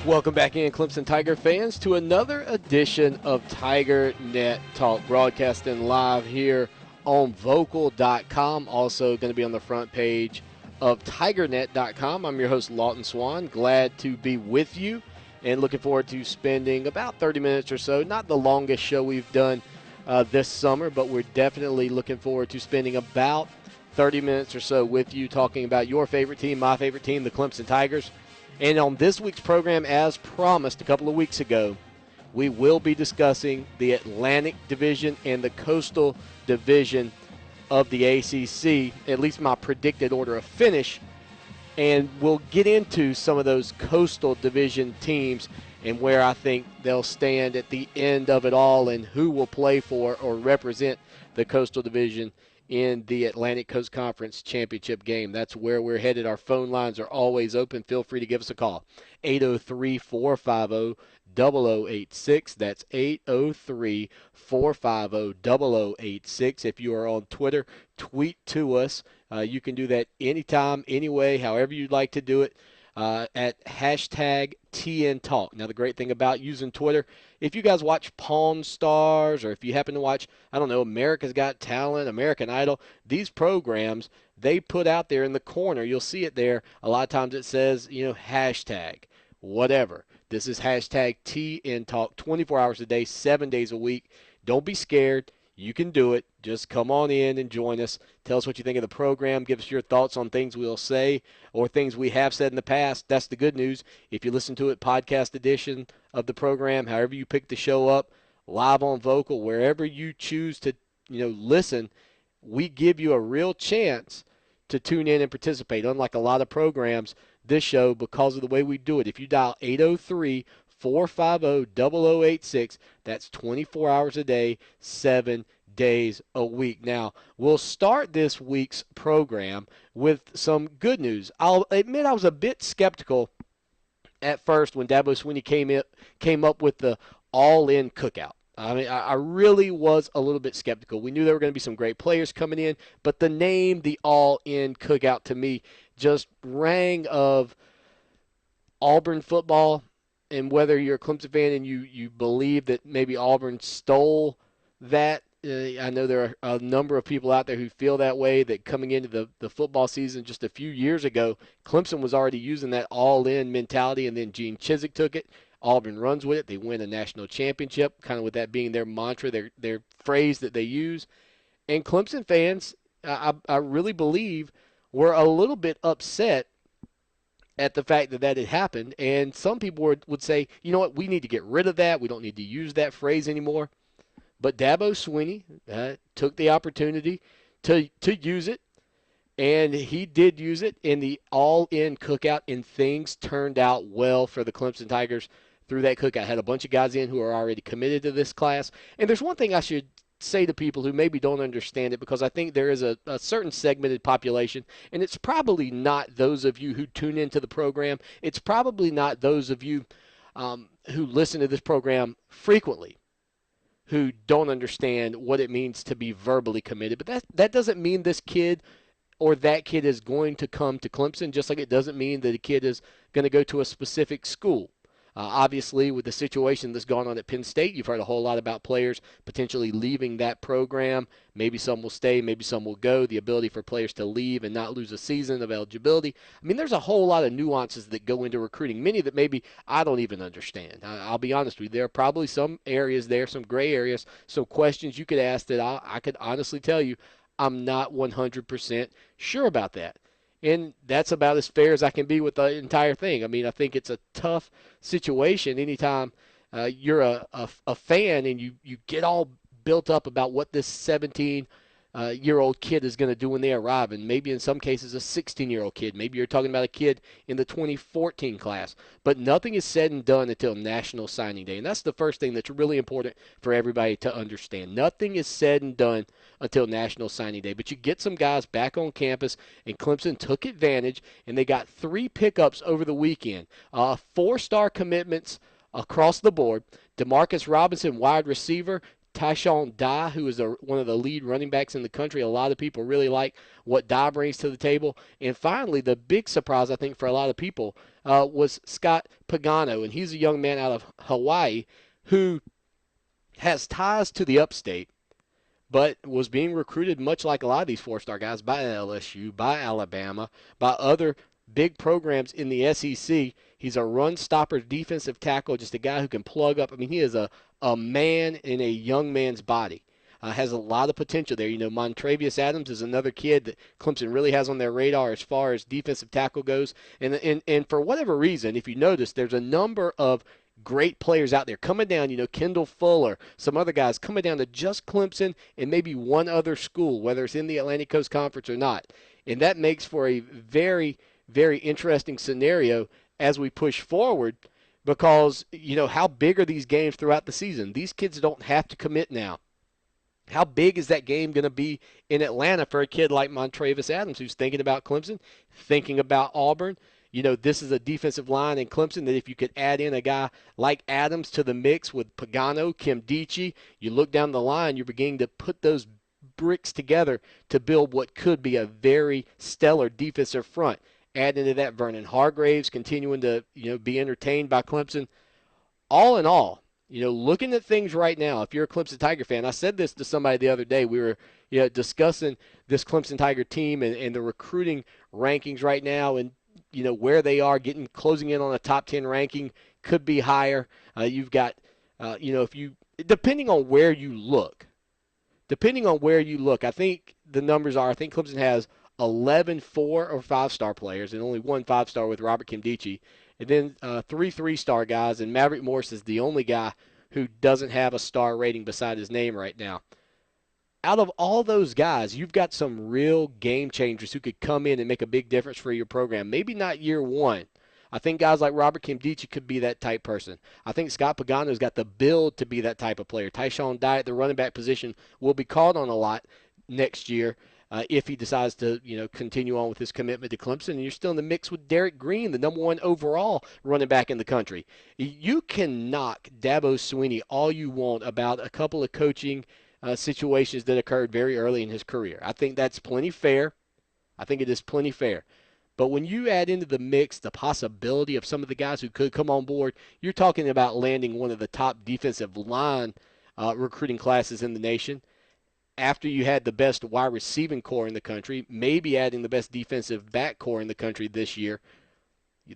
Welcome back in, Clemson Tiger fans, to another edition of TigerNet Talk, broadcasting live here on Vocal.com. Also going to be on the front page of TigerNet.com. I'm your host, Lawton Swan. Glad to be with you and looking forward to spending about 30 minutes or so. Not the longest show we've done this summer, but we're definitely looking forward to spending about 30 minutes or so with you, talking about your favorite team, my favorite team, the Clemson Tigers. And on this week's program, as promised a couple of weeks ago, we will be discussing the Atlantic Division and the Coastal Division of the ACC, at least my predicted order of finish. And we'll get into some of those Coastal Division teams and where I think they'll stand at the end of it all and who will play for or represent the Coastal Division in the Atlantic Coast Conference Championship game. That's where we're headed. Our phone lines are always open. Feel free to give us a call. 803-450-0086. That's 803-450-0086. If you are on Twitter, tweet to us. You can do that anytime, anyway, however you'd like to do it. At hashtag TN Talk. Now, the great thing about using Twitter, if you guys watch Pawn Stars or if you happen to watch, I don't know, America's Got Talent, American Idol, these programs, they put out there in the corner, you'll see it there, a lot of times it says, hashtag, whatever. This is hashtag TN Talk, 24 hours a day, 7 days a week. Don't be scared. You can do it. Just come on in and join us. Tell us what you think of the program. Give us your thoughts on things we'll say or things we have said in the past. That's the good news. If you listen to it, podcast edition of the program, however you pick the show up, live on Vocal, wherever you choose to listen, we give you a real chance to tune in and participate. Unlike a lot of programs, this show, because of the way we do it, if you dial 803-450-0086. That's 24 hours a day, 7 days a week. Now, we'll start this week's program with some good news. I'll admit I was a bit skeptical at first when Dabo Swinney came up with the all-in cookout. I mean, I really was a little bit skeptical. We knew there were going to be some great players coming in, but the name, the all-in cookout, to me just rang of Auburn football. And whether you're a Clemson fan and you believe that maybe Auburn stole that, I know there are a number of people out there who feel that way, that coming into the football season just a few years ago, Clemson was already using that all-in mentality, and then Gene Chizik took it. Auburn runs with it. They win a national championship, kind of with that being their mantra, their phrase that they use. And Clemson fans, I really believe, were a little bit upset at the fact that that had happened. And some people would say, you know what, we need to get rid of that. We don't need to use that phrase anymore. But Dabo Swinney took the opportunity to use it, and he did use it in the all-in cookout, and things turned out well for the Clemson Tigers through that cookout. Had a bunch of guys in who are already committed to this class. And there's one thing I should say to people who maybe don't understand it, because I think there is a certain segmented population, and it's probably not those of you who tune into the program. It's probably not those of you who listen to this program frequently who don't understand what it means to be verbally committed. But that doesn't mean this kid or that kid is going to come to Clemson, just like it doesn't mean that a kid is going to go to a specific school. Obviously, with the situation that's gone on at Penn State, you've heard a whole lot about players potentially leaving that program. Maybe some will stay, maybe some will go. The ability for players to leave and not lose a season of eligibility. I mean, there's a whole lot of nuances that go into recruiting, many that maybe I don't even understand. I'll be honest with you. There are probably some areas there, some gray areas, some questions you could ask that I could honestly tell you I'm not 100% sure about that. And that's about as fair as I can be with the entire thing. I mean, I think it's a tough situation anytime you're a fan and you get all built up about what this 17-year-old kid is going to do when they arrive, and maybe in some cases a 16-year-old kid. Maybe you're talking about a kid in the 2014 class. But nothing is said and done until National Signing Day, and that's the first thing that's really important for everybody to understand. Nothing is said and done until National Signing Day. But you get some guys back on campus, and Clemson took advantage, and they got 3 pickups over the weekend. 4-star commitments across the board. Demarcus Robinson, wide receiver, Tyshawn Dye, who is one of the lead running backs in the country. A lot of people really like what Dye brings to the table. And finally, the big surprise, I think, for a lot of people was Scott Pagano. And he's a young man out of Hawaii who has ties to the upstate, but was being recruited much like a lot of these four-star guys by LSU, by Alabama, by other big programs in the SEC. He's a run-stopper, defensive tackle, just a guy who can plug up. I mean, he is a man in a young man's body. Has a lot of potential there. You know, Montravius Adams is another kid that Clemson really has on their radar as far as defensive tackle goes. And for whatever reason, if you notice, there's a number of great players out there coming down, you know, Kendall Fuller, some other guys coming down to just Clemson and maybe one other school, whether it's in the Atlantic Coast Conference or not. And that makes for a very, very interesting scenario as we push forward because, you know, how big are these games throughout the season? These kids don't have to commit now. How big is that game going to be in Atlanta for a kid like Montravius Adams who's thinking about Clemson, thinking about Auburn? You know, this is a defensive line in Clemson that if you could add in a guy like Adams to the mix with Pagano, Kimdichie, you look down the line, you're beginning to put those bricks together to build what could be a very stellar defensive front. Add into that Vernon Hargraves continuing to, you know, be entertained by Clemson. All in all, you know, looking at things right now, if you're a Clemson Tiger fan, I said this to somebody the other day. We were, you know, discussing this Clemson Tiger team and the recruiting rankings right now, and you know where they are, closing in on a top 10 ranking, could be higher. You've got, you know, if you depending on where you look, I think the numbers are. I think Clemson has 11 4 or 5-star players and only one 5-star with Robert Kimdichie. And then 3 3-star guys, and Maverick Morris is the only guy who doesn't have a star rating beside his name right now. Out of all those guys, you've got some real game changers who could come in and make a big difference for your program. Maybe not year one. I think guys like Robert Kimdichie could be that type person. I think Scott Pagano's got the build to be that type of player. Tyshawn Dye at the running back position will be called on a lot next year. If he decides to, you know, continue on with his commitment to Clemson, and you're still in the mix with Derek Green, the number 1 overall running back in the country. You can knock Dabo Swinney all you want about a couple of coaching situations that occurred very early in his career. I think that's plenty fair. I think it is plenty fair. But when you add into the mix the possibility of some of the guys who could come on board, you're talking about landing one of the top defensive line recruiting classes in the nation. After you had the best wide receiving core in the country, maybe adding the best defensive back core in the country this year,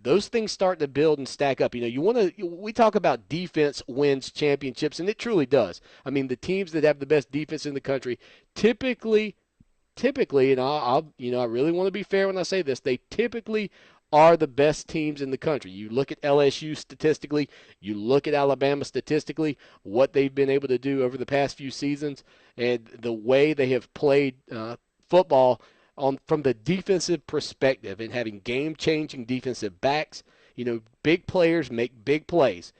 those things start to build and stack up. You know, we talk about defense wins championships, and it truly does. I mean, the teams that have the best defense in the country typically, and I really want to be fair when I say this, they typically are the best teams in the country. You look at LSU statistically, you look at Alabama statistically, what they've been able to do over the past few seasons, and the way they have played football from the defensive perspective and having game-changing defensive backs. You know, big players make big plays,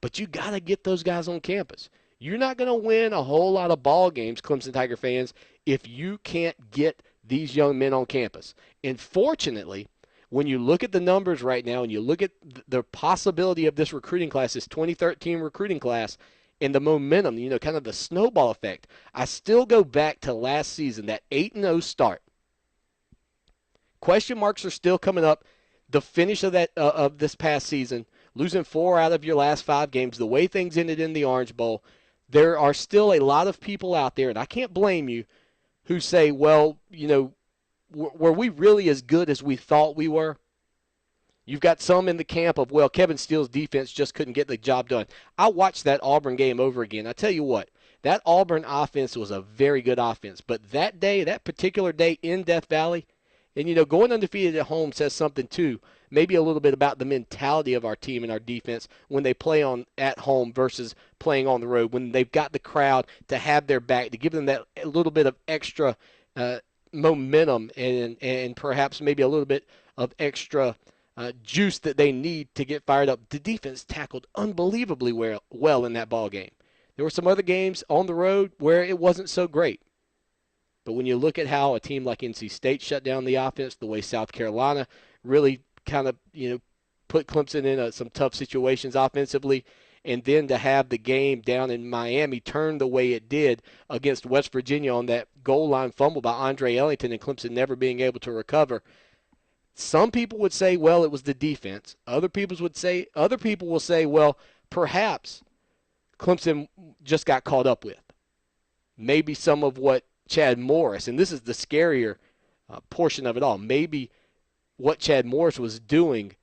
but you got to get those guys on campus. You're not going to win a whole lot of ball games, Clemson Tiger fans, if you can't get these young men on campus. And fortunately, when you look at the numbers right now and you look at the possibility of this recruiting class, this 2013 recruiting class, and the momentum, you know, kind of the snowball effect, I still go back to last season, that 8-0 start. Question marks are still coming up. The finish of that of this past season, losing 4 out of your last 5 games, the way things ended in the Orange Bowl, there are still a lot of people out there, and I can't blame you, who say, well, you know, were we really as good as we thought we were? You've got some in the camp of, well, Kevin Steele's defense just couldn't get the job done. I watched that Auburn game over again. I tell you what, that Auburn offense was a very good offense. But that day, that particular day in Death Valley, and, you know, going undefeated at home says something, too, maybe a little bit about the mentality of our team and our defense when they play on at home versus playing on the road, when they've got the crowd to have their back, to give them that a little bit of extra momentum and perhaps maybe a little bit of extra juice that they need to get fired up. The defense tackled unbelievably well in that ball game. There were some other games on the road where it wasn't so great. But when you look at how a team like NC State shut down the offense, the way South Carolina really kind of, you know, put Clemson in some tough situations offensively, and then to have the game down in Miami turn the way it did against West Virginia on that goal line fumble by Andre Ellington and Clemson never being able to recover. Some people would say, well, it was the defense. Other people will say, well, perhaps Clemson just got caught up with. Maybe some of what Chad Morris, and this is the scarier portion of it all, maybe what Chad Morris was doing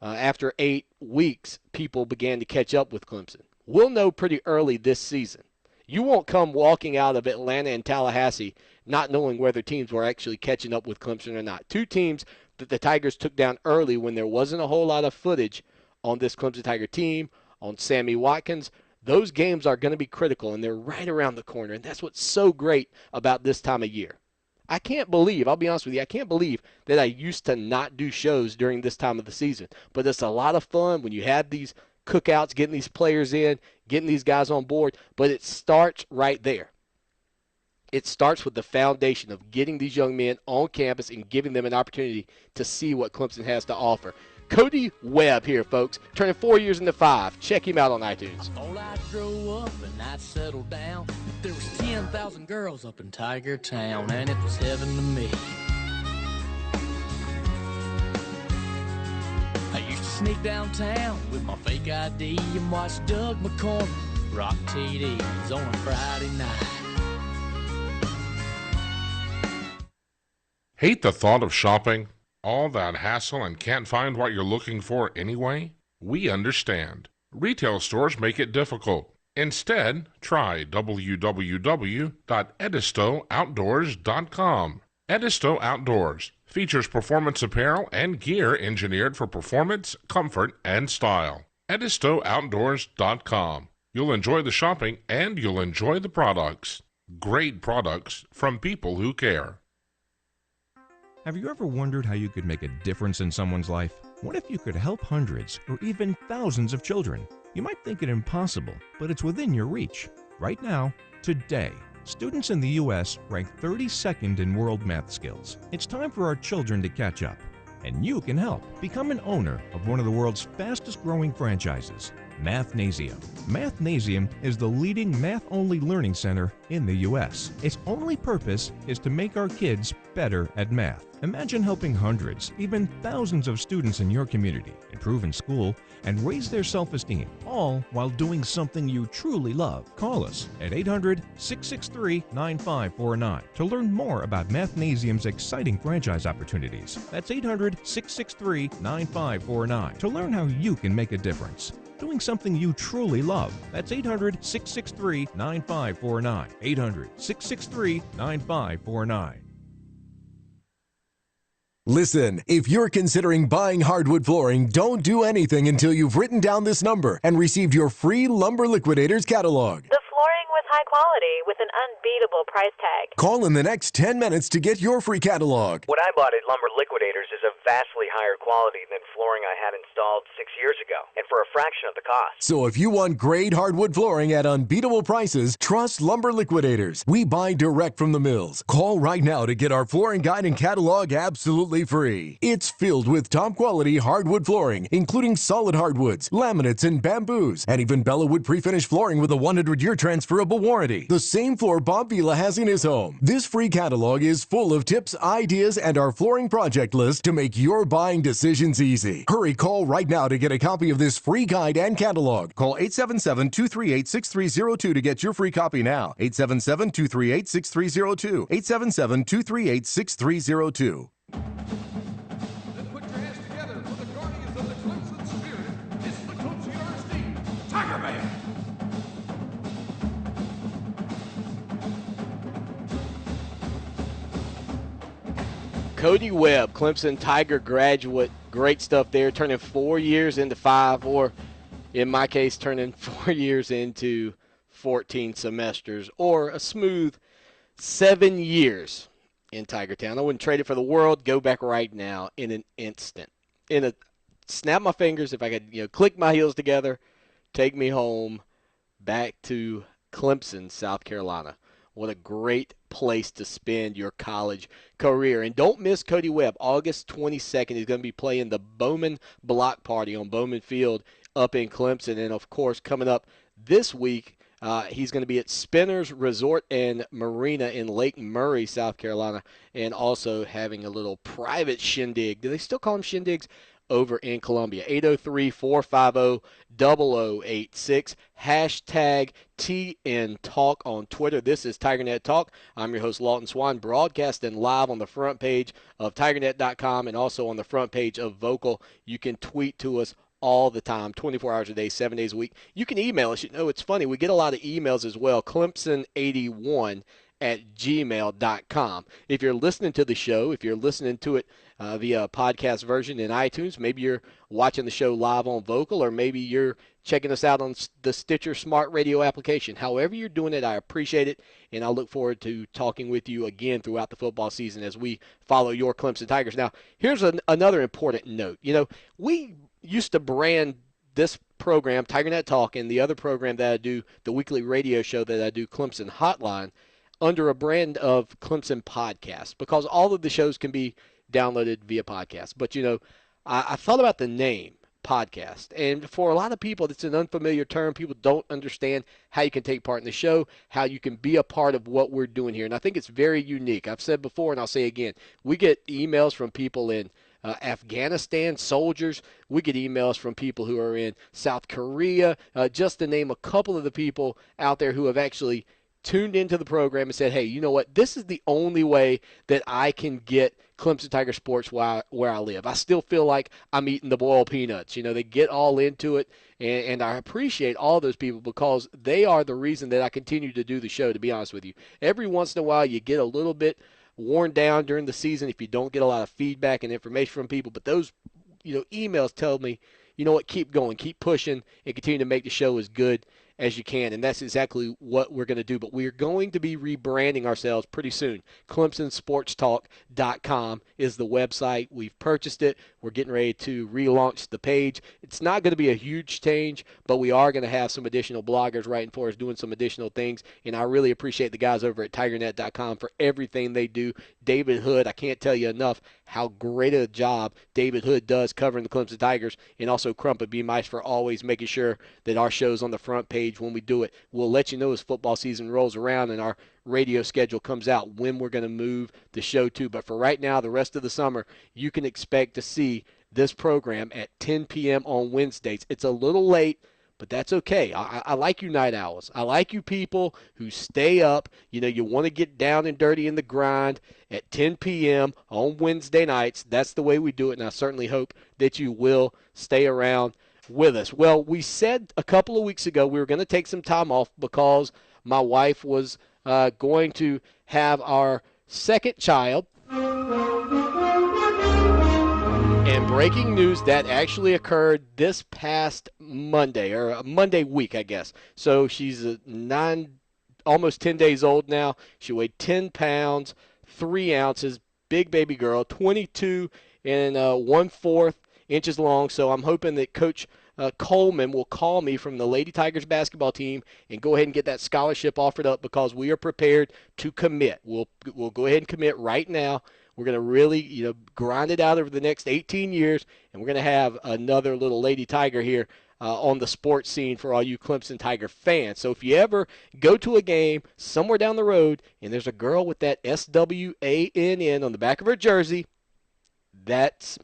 after 8 weeks, people began to catch up with Clemson. We'll know pretty early this season. You won't come walking out of Atlanta and Tallahassee not knowing whether teams were actually catching up with Clemson or not. Two teams that the Tigers took down early when there wasn't a whole lot of footage on this Clemson Tiger team, on Sammy Watkins. Those games are going to be critical, and they're right around the corner, and that's what's so great about this time of year. I can't believe, I'll be honest with you, I can't believe that I used to not do shows during this time of the season. But it's a lot of fun when you have these cookouts, getting these players in, getting these guys on board. But it starts right there. It starts with the foundation of getting these young men on campus and giving them an opportunity to see what Clemson has to offer. Cody Webb here, folks, turning 4 years into 5. Check him out on iTunes. Oh, I'd grow up and I'd settle down. There was 10,000 girls up in Tiger Town, and it was heaven to me. I used to sneak downtown with my fake ID and watch Doug McCormick rock TDs on a Friday night. Hate the thought of shopping? All that hassle and can't find what you're looking for anyway? We understand. Retail stores make it difficult. Instead, try www.edistooutdoors.com. Edisto Outdoors features performance apparel and gear engineered for performance, comfort, and style. EdistoOutdoors.com. You'll enjoy the shopping and you'll enjoy the products. Great products from people who care. Have you ever wondered how you could make a difference in someone's life? What if you could help hundreds or even thousands of children? You might think it impossible, but it's within your reach. Right now, today, students in the U.S. rank 32nd in world math skills. It's time for our children to catch up, and you can help. Become an owner of one of the world's fastest-growing franchises, Mathnasium. Mathnasium is the leading math-only learning center in the U.S. Its only purpose is to make our kids better at math. Imagine helping hundreds, even thousands of students in your community improve in school and raise their self-esteem, all while doing something you truly love. Call us at 800-663-9549 to learn more about Mathnasium's exciting franchise opportunities. That's 800-663-9549 to learn how you can make a difference. Doing something you truly love. That's 800-663-9549. 800-663-9549. Listen, if you're considering buying hardwood flooring, don't do anything until you've written down this number and received your free Lumber Liquidators catalog. The flooring with high quality with an unbeatable price tag. Call in the next 10 minutes to get your free catalog. What I bought at Lumber Liquidators is a vastly higher quality than flooring I had installed 6 years ago, and for a fraction of the cost. So if you want great hardwood flooring at unbeatable prices, trust Lumber Liquidators. We buy direct from the mills. Call right now to get our flooring guide and catalog absolutely free. It's filled with top quality hardwood flooring, including solid hardwoods, laminates, and bamboos, and even Bella Wood pre-finished flooring with a 100-year transferable warranty. The same floor Bob Vila has in his home. This free catalog is full of tips, ideas, and our flooring project list to make your buying decisions easy. Hurry, call right now to get a copy of this free guide and catalog. Call 877-238-6302 to get your free copy now. 877-238-6302. 877-238-6302. Then put your hands together for the guardians of the Clemson spirit. It's the Coach University Tiger Man. Cody Webb, Clemson Tiger graduate. Great stuff there, turning 4 years into 5, or in my case, turning 4 years into 14 semesters, or a smooth 7 years in Tiger Town. I wouldn't trade it for the world. Go back right now in an instant. In a snap my fingers, if I could, click my heels together, take me home back to Clemson, South Carolina. What a great place to spend your college career. And don't miss Cody Webb. August 22nd, he's going to be playing the Bowman Block Party on Bowman Field up in Clemson. And, of course, coming up this week, he's going to be at Spinners Resort and Marina in Lake Murray, South Carolina, and also having a little private shindig. Do they still call them shindigs? Over in Columbia. 803-450-0086. Hashtag TN Talk on Twitter. This is TigerNet Talk. I'm your host, Lawton Swan, broadcasting live on the front page of TigerNet.com and also on the front page of Vocal. You can tweet to us all the time, 24 hours a day, 7 days a week. You can email us. You know, it's funny. We get a lot of emails as well. Clemson81@gmail.com. If you're listening to the show, if you're listening to it via podcast version in iTunes, maybe you're watching the show live on Vocal, or maybe you're checking us out on the Stitcher Smart Radio application. However you're doing it, I appreciate it, and I look forward to talking with you again throughout the football season as we follow your Clemson Tigers. Now, here's another important note. You know, we used to brand this program, TigerNet Talk, and the other program that I do, the weekly radio show that I do, Clemson Hotline, under a brand of Clemson Podcast, because all of the shows can be downloaded via podcast. But, you know, I thought about the name podcast, and for a lot of people, it's an unfamiliar term. People don't understand how you can take part in the show, how you can be a part of what we're doing here, and I think it's very unique. I've said before, and I'll say again, we get emails from people in Afghanistan, soldiers. We get emails from people who are in South Korea, just to name a couple of the people out there who have actually tuned into the program and said, hey, you know what, this is the only way that I can get Clemson Tiger sports where I live. I still feel like I'm eating the boiled peanuts. You know, they get all into it, and I appreciate all those people because they are the reason that I continue to do the show, to be honest with you. Every once in a while you get a little bit worn down during the season if you don't get a lot of feedback and information from people, but those, you know, emails tell me, you know what, keep going, keep pushing, and continue to make the show as good as you can, and that's exactly what we're going to do. But we're going to be rebranding ourselves pretty soon. ClemsonSportsTalk.com is the website. We've purchased it. We're getting ready to relaunch the page. It's not going to be a huge change, but we are going to have some additional bloggers writing for us, doing some additional things, and I really appreciate the guys over at TigerNet.com for everything they do. David Hood, I can't tell you enough how great a job David Hood does covering the Clemson Tigers, and also Crumpet B. Mice for always making sure that our show's on the front page when we do it. We'll let you know as football season rolls around and our radio schedule comes out when we're going to move the show to. But for right now, the rest of the summer, you can expect to see this program at 10 p.m. on Wednesdays. It's a little late, but that's okay. I like you night owls. I like you people who stay up. You know, you want to get down and dirty in the grind at 10 p.m. on Wednesday nights. That's the way we do it, and I certainly hope that you will stay around with us. Well, we said a couple of weeks ago we were going to take some time off because my wife was going to have our second child. And breaking news, that actually occurred this past Monday, or Monday week, I guess. So she's almost 10 days old now. She weighed 10 pounds, 3 ounces, big baby girl, 22 and 1/4 inches long. So I'm hoping that Coach Coleman will call me from the Lady Tigers basketball team and go ahead and get that scholarship offered up, because we are prepared to commit. We'll go ahead and commit right now. We're going to really, grind it out over the next 18 years, and we're going to have another little Lady Tiger here on the sports scene for all you Clemson Tiger fans. So if you ever go to a game somewhere down the road and there's a girl with that SWANN on the back of her jersey, that's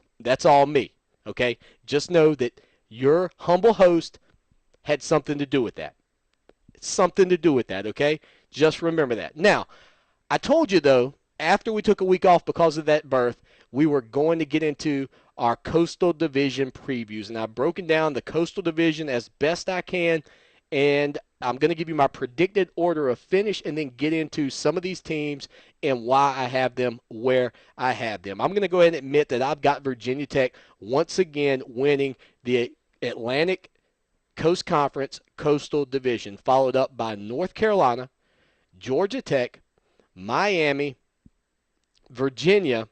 all me, okay? Just know that your humble host had something to do with that. Something to do with that, okay? Just remember that. Now, I told you, though, after we took a week off because of that birth, we were going to get into our Coastal Division previews. And I've broken down the Coastal Division as best I can, and I'm going to give you my predicted order of finish and then get into some of these teams and why I have them where I have them. I'm going to go ahead and admit that I've got Virginia Tech once again winning the Atlantic Coast Conference Coastal Division, followed up by North Carolina, Georgia Tech, Miami, Virginia,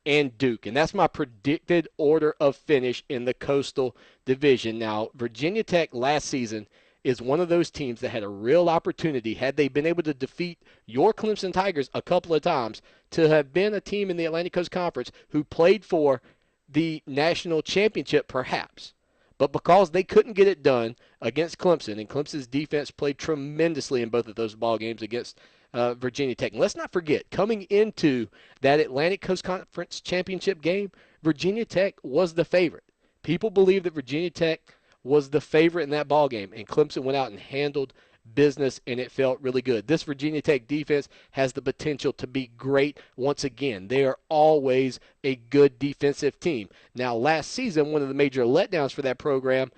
and Duke. And that's my predicted order of finish in the Coastal Division. Now, Virginia Tech last season is one of those teams that had a real opportunity, had they been able to defeat your Clemson Tigers a couple of times, to have been a team in the Atlantic Coast Conference who played for the national championship perhaps. But because they couldn't get it done against Clemson, and Clemson's defense played tremendously in both of those ball games against Virginia Tech. And let's not forget, coming into that Atlantic Coast Conference championship game, Virginia Tech was the favorite. People believed that Virginia Tech was the favorite in that ball game, and Clemson went out and handled business, and it felt really good. This Virginia Tech defense has the potential to be great once again. They are always a good defensive team. Now, last season, one of the major letdowns for that program,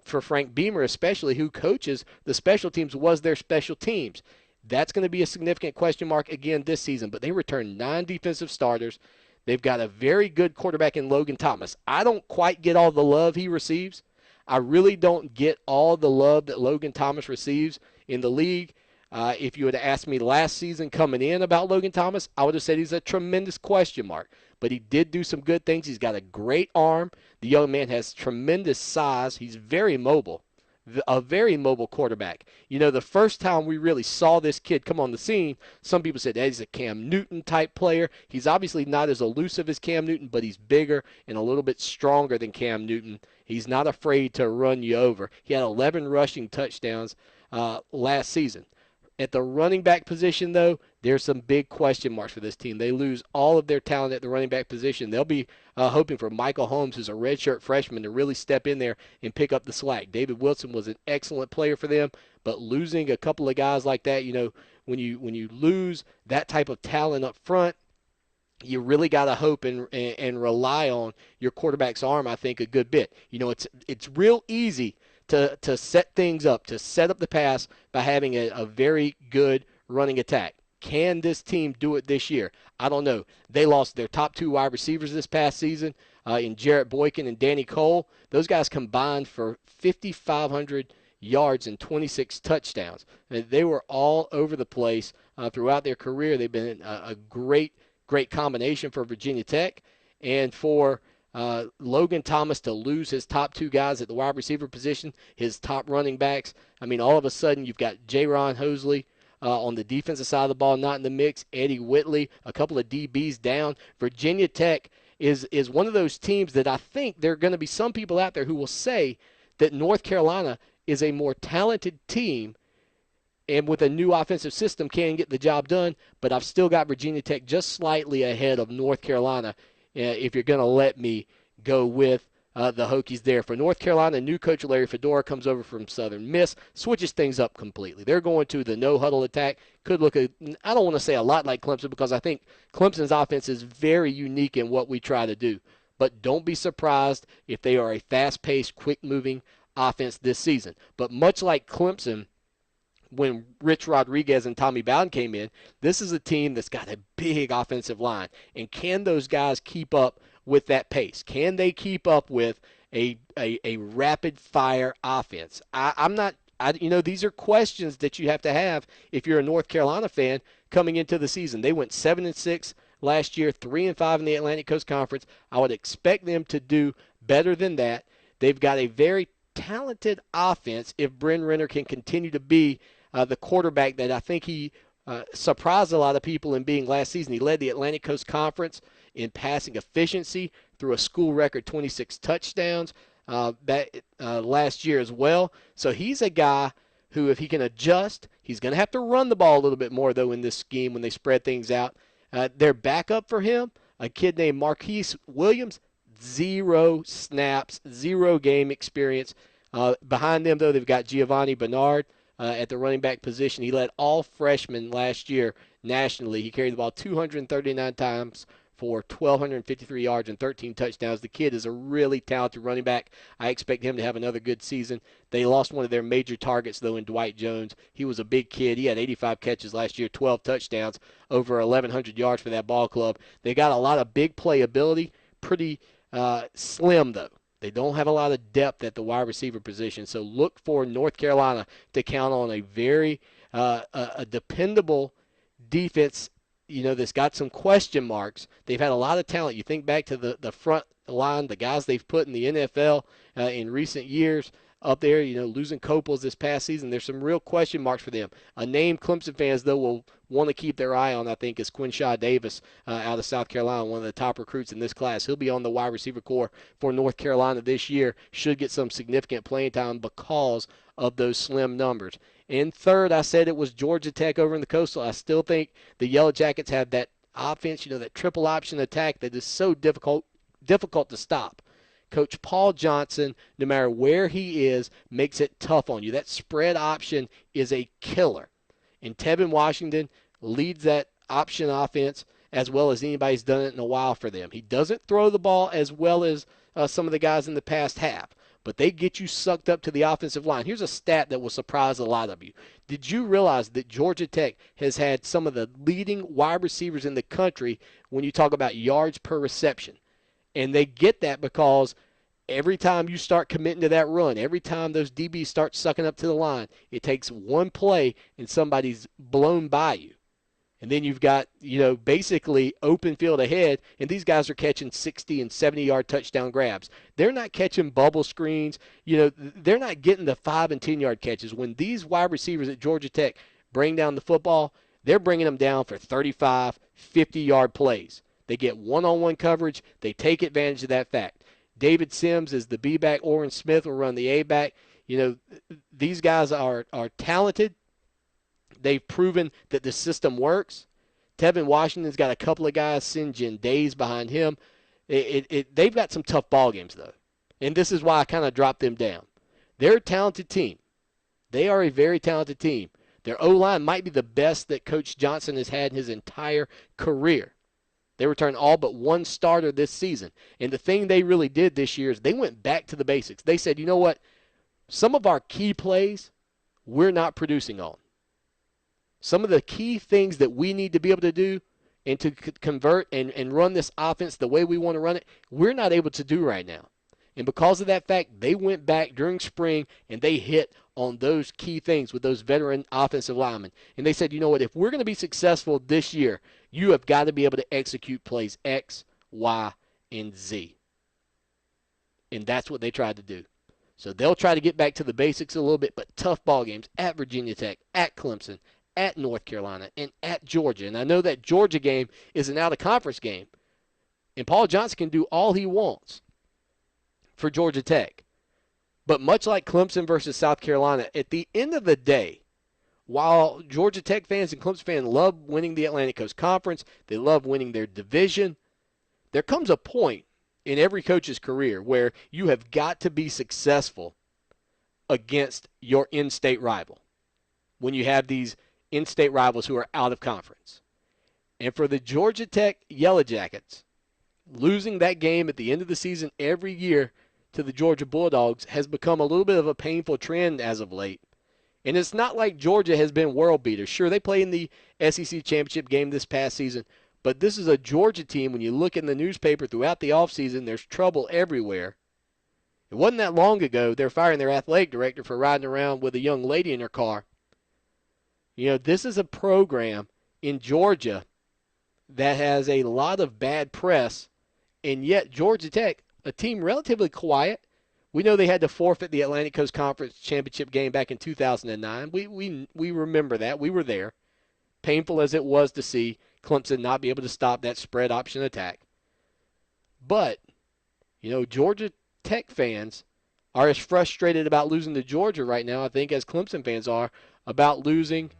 for Frank Beamer especially, who coaches the special teams, was their special teams. That's going to be a significant question mark again this season, but they returned 9 defensive starters. They've got a very good quarterback in Logan Thomas. I don't quite get all the love he receives. I really don't get all the love that Logan Thomas receives in the league. If you would have asked me last season coming in about Logan Thomas, I would have said he's a tremendous question mark. But he did do some good things. He's got a great arm. The young man has tremendous size. He's very mobile, a very mobile quarterback. You know, the first time we really saw this kid come on the scene, some people said he's a Cam Newton type player. He's obviously not as elusive as Cam Newton, but he's bigger and a little bit stronger than Cam Newton. He's not afraid to run you over. He had 11 rushing touchdowns last season. At the running back position, though, there's some big question marks for this team. They lose all of their talent at the running back position. They'll be hoping for Michael Holmes, who's a redshirt freshman, to really step in there and pick up the slack. David Wilson was an excellent player for them, but losing a couple of guys like that, you know, when you lose that type of talent up front, you really got to hope and rely on your quarterback's arm, I think, a good bit. You know, it's real easy to set things up, to set up the pass by having a very good running attack. Can this team do it this year? I don't know. They lost their top 2 wide receivers this past season in Jarrett Boykin and Danny Cole. Those guys combined for 5,500 yards and 26 touchdowns. They were all over the place throughout their career. They've been a great combination for Virginia Tech, and for Logan Thomas to lose his top 2 guys at the wide receiver position, his top running backs. I mean, all of a sudden you've got Jaron Hosley on the defensive side of the ball not in the mix, Eddie Whitley, a couple of DBs down. Virginia Tech is one of those teams that I think there are going to be some people out there who will say that North Carolina is a more talented team and with a new offensive system can get the job done, but I've still got Virginia Tech just slightly ahead of North Carolina if you're going to let me go with the Hokies there. For North Carolina, new coach Larry Fedora comes over from Southern Miss, switches things up completely. They're going to the no-huddle attack. Could look, I don't want to say a lot like Clemson because I think Clemson's offense is very unique in what we try to do. But don't be surprised if they are a fast-paced, quick-moving offense this season. But much like Clemson, when Rich Rodriguez and Tommy Bowden came in, this is a team that's got a big offensive line. And can those guys keep up with that pace? Can they keep up with a rapid-fire offense? These are questions that you have to have if you're a North Carolina fan coming into the season. They went 7-6 last year, 3-5 in the Atlantic Coast Conference. I would expect them to do better than that. They've got a very talented offense if Bryn Renner can continue to be the quarterback that I think he surprised a lot of people in being last season. He led the Atlantic Coast Conference in passing efficiency through a school record 26 touchdowns last year as well. So he's a guy who, if he can adjust, he's going to have to run the ball a little bit more, though, in this scheme when they spread things out. Their backup for him, a kid named Marquise Williams, 0 snaps, 0 game experience. Behind them, though, they've got Giovanni Bernard at the running back position. He led all freshmen last year nationally. He carried the ball 239 times for 1,253 yards and 13 touchdowns. The kid is a really talented running back. I expect him to have another good season. They lost one of their major targets, though, in Dwight Jones. He was a big kid. He had 85 catches last year, 12 touchdowns, over 1,100 yards for that ball club. They got a lot of big playability, pretty slim, though. They don't have a lot of depth at the wide receiver position, so look for North Carolina to count on a very a dependable defense, that's got some question marks. They've had a lot of talent. You think back to the front line, the guys they've put in the NFL in recent years. up there, losing Copels this past season. There's some real question marks for them. A name Clemson fans, though, will want to keep their eye on, I think, is Quinshaw Davis out of South Carolina, one of the top recruits in this class. He'll be on the wide receiver core for North Carolina this year. Should get some significant playing time because of those slim numbers. In third, I said it was Georgia Tech over in the Coastal. I still think the Yellow Jackets have that offense, that triple option attack that is so difficult to stop. Coach Paul Johnson, no matter where he is, makes it tough on you. That spread option is a killer. And Tevin Washington leads that option offense as well as anybody's done it in a while for them. He doesn't throw the ball as well as some of the guys in the past have, but they get you sucked up to the offensive line. Here's a stat that will surprise a lot of you. Did you realize that Georgia Tech has had some of the leading wide receivers in the country when you talk about yards per reception? And they get that because every time you start committing to that run, every time those DBs start sucking up to the line, it takes one play and somebody's blown by you. And then you've got, basically open field ahead, and these guys are catching 60 and 70-yard touchdown grabs. They're not catching bubble screens. They're not getting the 5 and 10-yard catches. When these wide receivers at Georgia Tech bring down the football, they're bringing them down for 35, 50-yard plays. They get one-on-one coverage. They take advantage of that fact. David Sims is the B-back. Orrin Smith will run the A-back. These guys are talented. They've proven that the system works. Tevin Washington's got a couple of guys, Sinjin Days behind him. They've got some tough ball games, though. And this is why I kind of dropped them down. They're a talented team. They are a very talented team. Their O-line might be the best that Coach Johnson has had in his entire career. They returned all but one starter this season. And the thing they really did this year is they went back to the basics. They said, you know what? Some of our key plays we're not producing on. Some of the key things that we need to be able to do and to convert and run this offense the way we want to run it, we're not able to do right now. And because of that fact, they went back during spring and they hit on those key things with those veteran offensive linemen. And they said, you know what, if we're going to be successful this year, you have got to be able to execute plays X, Y, and Z. And that's what they tried to do. So they'll try to get back to the basics a little bit, but tough ball games at Virginia Tech, at Clemson, at North Carolina, and at Georgia. And I know that Georgia game is an out-of-conference game. And Paul Johnson can do all he wants for Georgia Tech. But much like Clemson versus South Carolina, at the end of the day, while Georgia Tech fans and Clemson fans love winning the Atlantic Coast Conference, they love winning their division, there comes a point in every coach's career where you have got to be successful against your in-state rival when you have these in-state rivals who are out of conference. And for the Georgia Tech Yellow Jackets, losing that game at the end of the season every year to the Georgia Bulldogs has become a little bit of a painful trend as of late. And it's not like Georgia has been world beaters. Sure, they played in the SEC championship game this past season, but this is a Georgia team. When you look in the newspaper throughout the offseason, there's trouble everywhere. It wasn't that long ago they're firing their athletic director for riding around with a young lady in her car. This is a program in Georgia that has a lot of bad press, and yet Georgia Tech, a team relatively quiet. We know they had to forfeit the Atlantic Coast Conference Championship game back in 2009. We remember that. We were there. Painful as it was to see Clemson not be able to stop that spread option attack. But, Georgia Tech fans are as frustrated about losing to Georgia right now, I think, as Clemson fans are about losing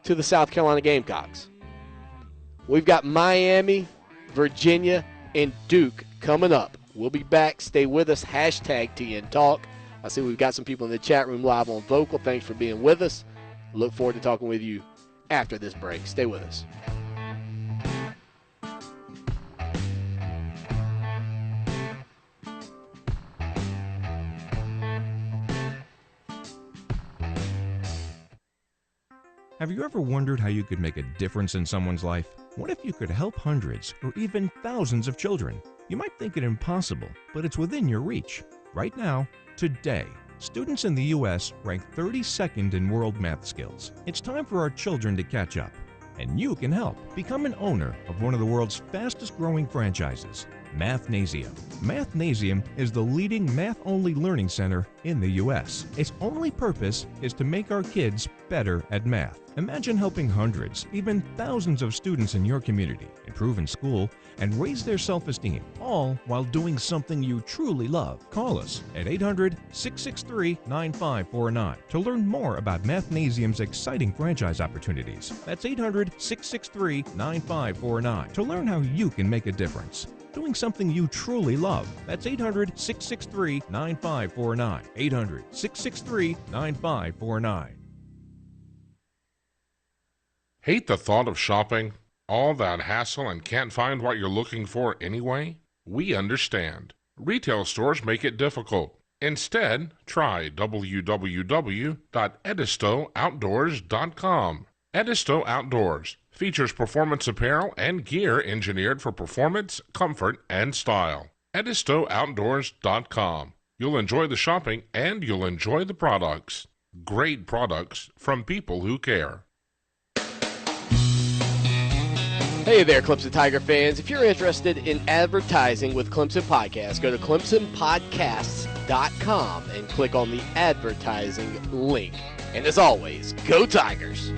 to the South Carolina Gamecocks. We've got Miami, Virginia, and Duke coming up. We'll be back. Stay with us. Hashtag TN Talk. I see we've got some people in the chat room live on Vocal. Thanks for being with us. Look forward to talking with you after this break. Stay with us. Have you ever wondered how you could make a difference in someone's life? What if you could help hundreds or even thousands of children? You might think it impossible, but it's within your reach. Right now, today, students in the U.S. rank 32nd in world math skills. It's time for our children to catch up. And you can help. Become an owner of one of the world's fastest growing franchises. Mathnasium. Mathnasium is the leading math-only learning center in the U.S. Its only purpose is to make our kids better at math. Imagine helping hundreds, even thousands of students in your community improve in school and raise their self-esteem, all while doing something you truly love. Call us at 800-663-9549 to learn more about Mathnasium's exciting franchise opportunities. That's 800-663-9549 to learn how you can make a difference doing something you truly love. That's 800-663-9549. 800-663-9549. Hate the thought of shopping? All that hassle and can't find what you're looking for anyway? We understand. Retail stores make it difficult. Instead, try www.edistooutdoors.com. Edisto Outdoors features performance apparel and gear engineered for performance, comfort, and style. EdistoOutdoors.com. You'll enjoy the shopping and you'll enjoy the products. Great products from people who care. Hey there, Clemson Tiger fans. If you're interested in advertising with Clemson Podcasts, go to ClemsonPodcasts.com and click on the advertising link. And as always, go Tigers!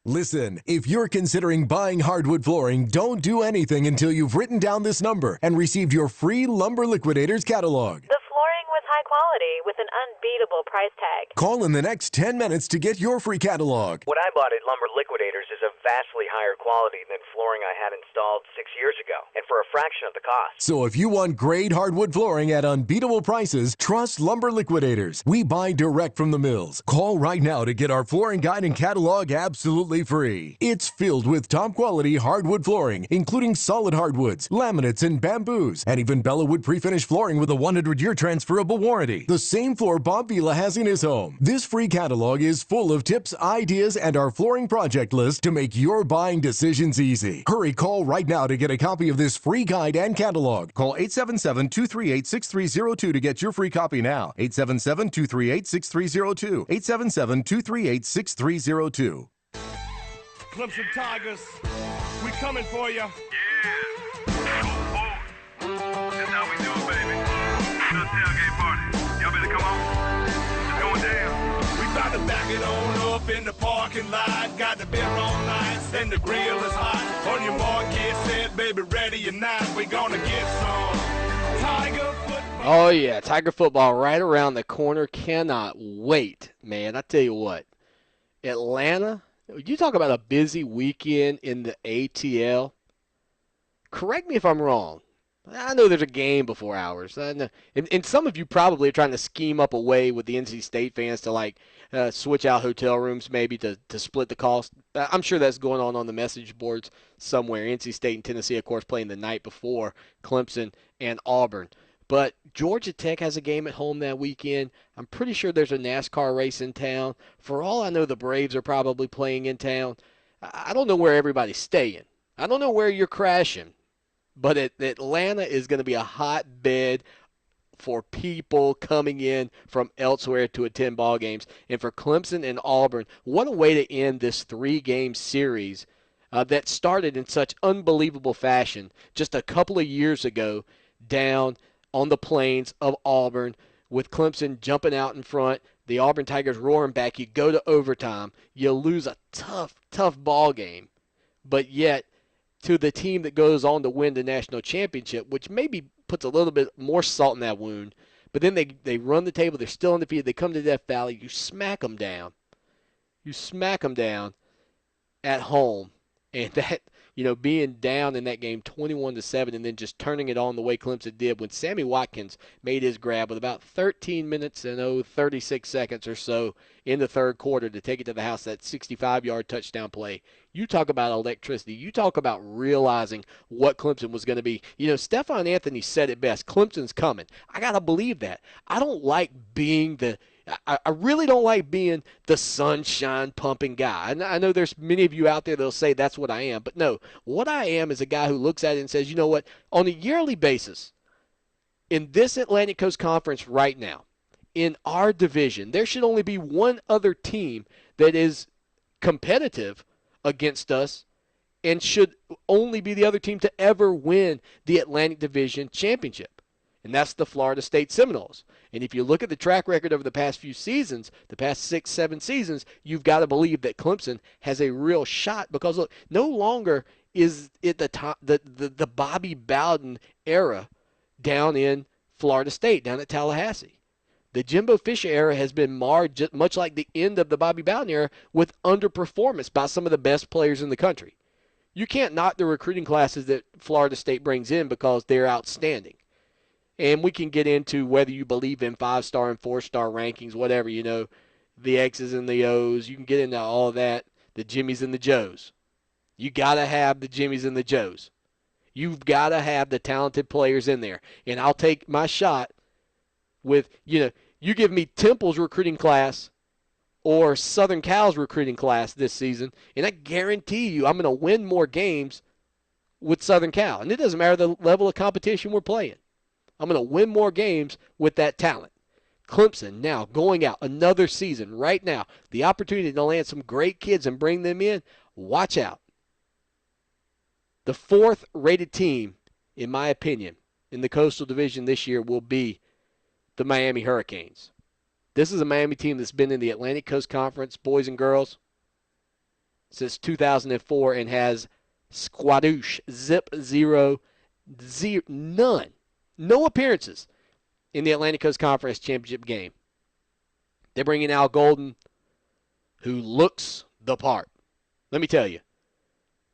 Listen, if you're considering buying hardwood flooring, don't do anything until you've written down this number and received your free Lumber Liquidators catalog. The flooring with high quality with an unbeatable price tag. Call in the next 10 minutes to get your free catalog. What I bought at Lumber Liquidators is a vastly higher quality than flooring I had installed 6 years ago, and for a fraction of the cost. So if you want great hardwood flooring at unbeatable prices, trust Lumber Liquidators. We buy direct from the mills. Call right now to get our flooring guide and catalog absolutely free. It's filled with top quality hardwood flooring, including solid hardwoods, laminates, and bamboos, and even Bellawood pre-finished flooring with a 100-year transferable warranty. The same floor Bob Vila has in his home. This free catalog is full of tips, ideas, and our flooring project list to make your buying decisions easy. Hurry, call right now to get a copy of this free guide and catalog. Call 877-238-6302 to get your free copy now. 877-238-6302. 877-238-6302. Clemson Tigers, we coming for you. Yeah. That's how we do it, baby. Little tailgate party. Y'all better come on. It's going down. We about to back it on up in the parking lot. Got the beer on ice and the grill is hot. On your mark, get set, baby, ready or not. We gonna get some Tiger football. Oh, yeah, Tiger football right around the corner. Cannot wait, man. I tell you what, Atlanta, you talk about a busy weekend in the ATL. Correct me if I'm wrong. I know there's a game before ours. And some of you probably are trying to scheme up a way with the NC State fans to, switch out hotel rooms maybe to split the cost. I'm sure that's going on the message boards somewhere. NC State and Tennessee, of course, playing the night before Clemson and Auburn. But Georgia Tech has a game at home that weekend. I'm pretty sure there's a NASCAR race in town. For all I know, the Braves are probably playing in town. I don't know where everybody's staying. I don't know where you're crashing. But Atlanta is going to be a hotbed for people coming in from elsewhere to attend ball games. And for Clemson and Auburn, what a way to end this 3-game series that started in such unbelievable fashion just a couple of years ago down on the plains of Auburn with Clemson jumping out in front, the Auburn Tigers roaring back. You go to overtime. You lose a tough ball game. But yet, to the team that goes on to win the national championship, which maybe puts a little bit more salt in that wound. But then they run the table. They're still undefeated. They come to Death Valley. You smack them down. You smack them down at home. And that, being down in that game 21-7 and then just turning it on the way Clemson did when Sammy Watkins made his grab with about 13 minutes and 36 seconds or so in the third quarter to take it to the house, that 65-yard touchdown play. You talk about electricity. You talk about realizing what Clemson was going to be. Stephon Anthony said it best. Clemson's coming. I got to believe that. I don't like being I really don't like being the sunshine pumping guy. I know there's many of you out there that'll say that's what I am. But no, what I am is a guy who looks at it and says, you know what, on a yearly basis, in this Atlantic Coast Conference right now, in our division, there should only be one other team that is competitive against us and should only be the other team to ever win the Atlantic Division championship. And that's the Florida State Seminoles. And if you look at the track record over the past few seasons, the past 6-7 seasons, you've got to believe that Clemson has a real shot because, look, no longer is it the Bobby Bowden era down in Florida State, down at Tallahassee. The Jimbo Fisher era has been marred, just much like the end of the Bobby Bowden era, with underperformance by some of the best players in the country. You can't knock the recruiting classes that Florida State brings in because they're outstanding. And we can get into whether you believe in 5-star and 4-star rankings, whatever, the X's and the O's. You can get into all of that, the Jimmies and the Joes. You got to have the Jimmies and the Joes. You've got to have the talented players in there. And I'll take my shot with, you give me Temple's recruiting class or Southern Cal's recruiting class this season, and I guarantee you I'm going to win more games with Southern Cal. And it doesn't matter the level of competition we're playing. I'm going to win more games with that talent. Clemson now going out another season right now. The opportunity to land some great kids and bring them in. Watch out. The 4th rated team, in my opinion, in the Coastal Division this year will be the Miami Hurricanes. This is a Miami team that's been in the Atlantic Coast Conference, boys and girls, since 2004 and has squadoosh, none. No appearances in the Atlantic Coast Conference championship game. They bring in Al Golden, who looks the part. Let me tell you,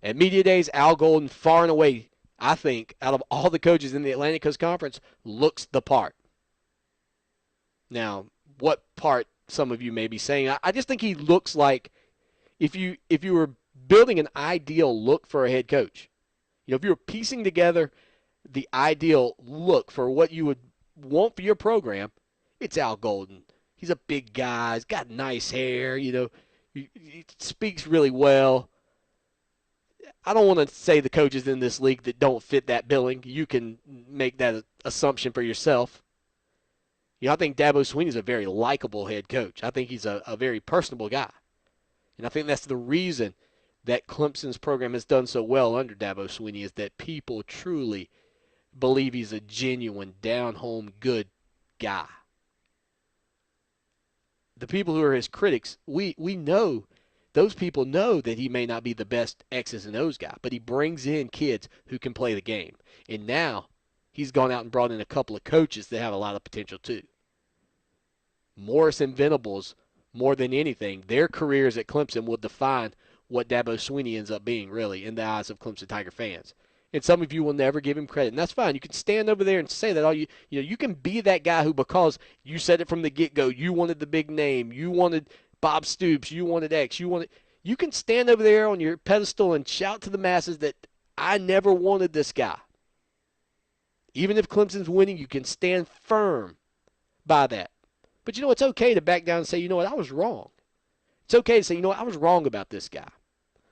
at Media Days, Al Golden, far and away, I think, out of all the coaches in the Atlantic Coast Conference, looks the part. Now, what part some of you may be saying, I just think he looks like if you were building an ideal look for a head coach, if you were piecing together the ideal look for what you would want for your program, it's Al Golden. He's a big guy. He's got nice hair. He speaks really well. I don't want to say the coaches in this league that don't fit that billing. You can make that assumption for yourself. I think Dabo Swinney's a very likable head coach. I think he's a very personable guy. And I think that's the reason that Clemson's program has done so well under Dabo Swinney is that people truly believe he's a genuine, down-home, good guy. The people who are his critics, we know, those people know that he may not be the best X's and O's guy, but he brings in kids who can play the game. And now he's gone out and brought in a couple of coaches that have a lot of potential too. Morris and Venables, more than anything, their careers at Clemson will define what Dabo Swinney ends up being, really, in the eyes of Clemson Tiger fans. And some of you will never give him credit, and that's fine. You can stand over there and say that all you can be that guy who, because you said it from the get-go, you wanted the big name, you wanted Bob Stoops, you wanted X, you can stand over there on your pedestal and shout to the masses that I never wanted this guy. Even if Clemson's winning, you can stand firm by that. But it's okay to back down and say, I was wrong. It's okay to say, I was wrong about this guy.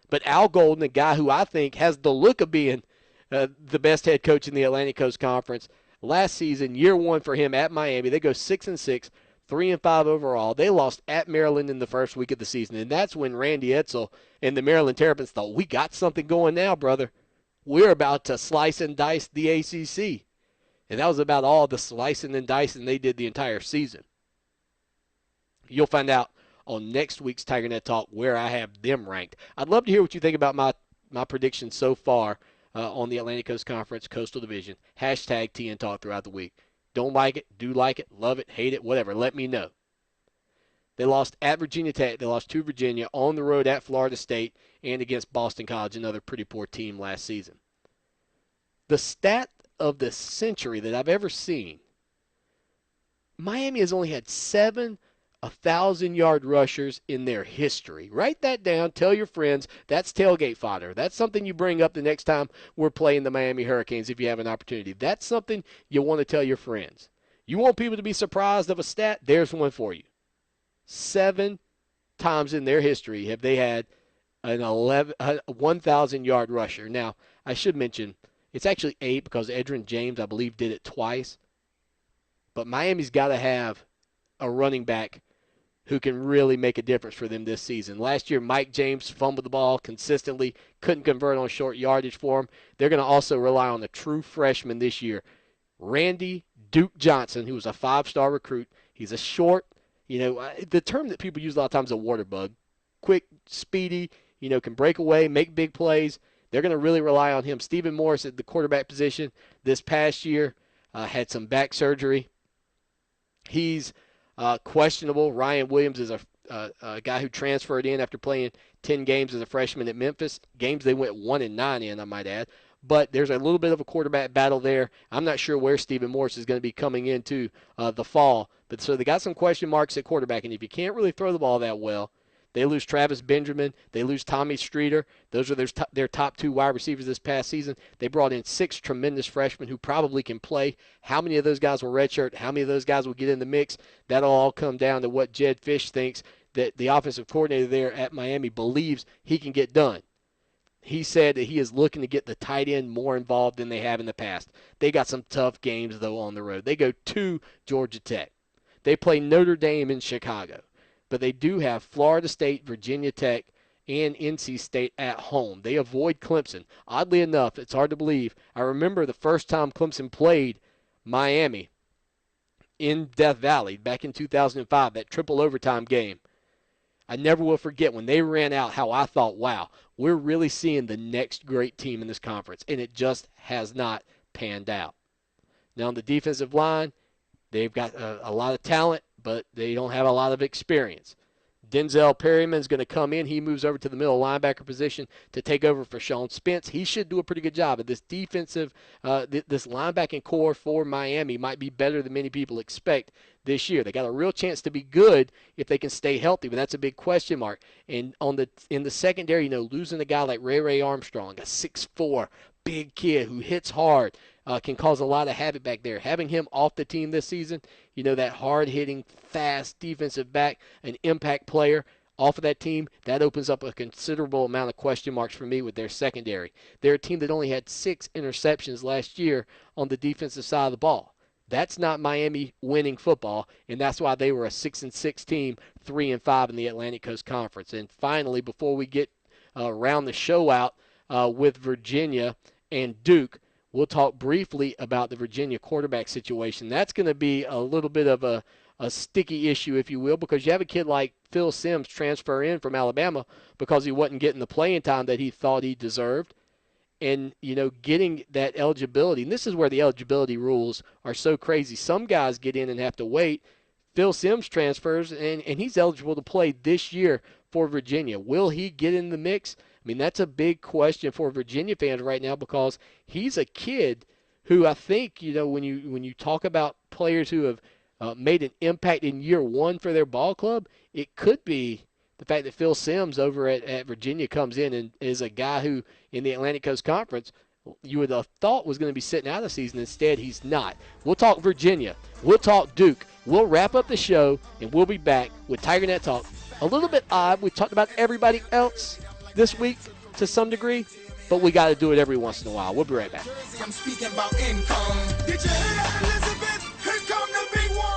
But Al Golden, a guy who I think has the look of being the best head coach in the Atlantic Coast Conference, last season, year one for him at Miami, they go 6-6, 3-5 overall. They lost at Maryland in the first week of the season, and that's when Randy Edsall and the Maryland Terrapins thought, we got something going now, brother. We're about to slice and dice the ACC. And that was about all the slicing and dicing they did the entire season. You'll find out on next week's TigerNet Talk where I have them ranked. I'd love to hear what you think about my predictions so far on the Atlantic Coast Conference Coastal Division. Hashtag TN Talk throughout the week. Don't like it, do like it, love it, hate it, whatever. Let me know. They lost at Virginia Tech. They lost to Virginia on the road at Florida State and against Boston College, another pretty poor team last season. The stat of the century that I've ever seen, Miami has only had 7 1,000-yard rushers in their history. Write that down. Tell your friends. That's tailgate fodder. That's something you bring up the next time we're playing the Miami Hurricanes if you have an opportunity. That's something you want to tell your friends. You want people to be surprised of a stat? There's one for you. 7 times in their history have they had an 1,000-yard rusher. Now, I should mention, it's actually 8 because Edgerrin James, I believe, did it twice. But Miami's got to have a running back who can really make a difference for them this season. Last year, Mike James fumbled the ball consistently, couldn't convert on short yardage for him. They're going to also rely on a true freshman this year, Randy Duke Johnson, who was a 5-star recruit. He's a short, the term that people use a lot of times is a water bug. Quick, speedy, can break away, make big plays. They're going to really rely on him. Stephen Morris at the quarterback position this past year had some back surgery. He's questionable. Ryan Williams is a guy who transferred in after playing 10 games as a freshman at Memphis. Games they went 1-9 in, I might add. But there's a little bit of a quarterback battle there. I'm not sure where Stephen Morris is going to be coming into the fall. But so they got some question marks at quarterback. And if you can't really throw the ball that well, they lose Travis Benjamin. They lose Tommy Streeter. Those are their top 2 wide receivers this past season. They brought in 6 tremendous freshmen who probably can play. How many of those guys will redshirt? How many of those guys will get in the mix? That'll all come down to what Jed Fish thinks that the offensive coordinator there at Miami believes he can get done. He said that he is looking to get the tight end more involved than they have in the past. They got some tough games, though, on the road. They go to Georgia Tech. They play Notre Dame in Chicago. But they do have Florida State, Virginia Tech, and NC State at home. They avoid Clemson. Oddly enough, it's hard to believe. I remember the first time Clemson played Miami in Death Valley back in 2005, that triple overtime game. I never will forget when they ran out how I thought, wow, we're really seeing the next great team in this conference, and it just has not panned out. Now on the defensive line, they've got a lot of talent, but they don't have a lot of experience. Denzel Perryman's going to come in. He moves over to the middle linebacker position to take over for Sean Spence. He should do a pretty good job. Of this defensive, this linebacking core for Miami might be better than many people expect this year. They got a real chance to be good if they can stay healthy, but that's a big question mark. And in the secondary, losing a guy like Ray Armstrong, a 6'4", big kid who hits hard, can cause a lot of havoc back there. Having him off the team this season, that hard-hitting, fast defensive back, an impact player off of that team, that opens up a considerable amount of question marks for me with their secondary. They're a team that only had 6 interceptions last year on the defensive side of the ball. That's not Miami winning football, and that's why they were a 6-6 team, 3-5 in the Atlantic Coast Conference. And finally, before we get round the show out with Virginia and Duke, we'll talk briefly about the Virginia quarterback situation. That's going to be a little bit of a sticky issue, if you will, because you have a kid like Phil Simms transfer in from Alabama because he wasn't getting the playing time that he thought he deserved. And, getting that eligibility. And this is where the eligibility rules are so crazy. Some guys get in and have to wait. Phil Simms transfers, and he's eligible to play this year for Virginia. Will he get in the mix? I mean, that's a big question for Virginia fans right now because he's a kid who I think, when you talk about players who have made an impact in year one for their ball club, it could be the fact that Phil Simms over at Virginia comes in and is a guy who in the Atlantic Coast Conference you would have thought was going to be sitting out of the season. Instead, he's not. We'll talk Virginia. We'll talk Duke. We'll wrap up the show, and we'll be back with TigerNet Talk. A little bit odd. We talked about everybody else this week to some degree, but we got to do it every once in a while. We'll be right back. I'm speaking about income. Did you hear that, Elizabeth? Here come the big one.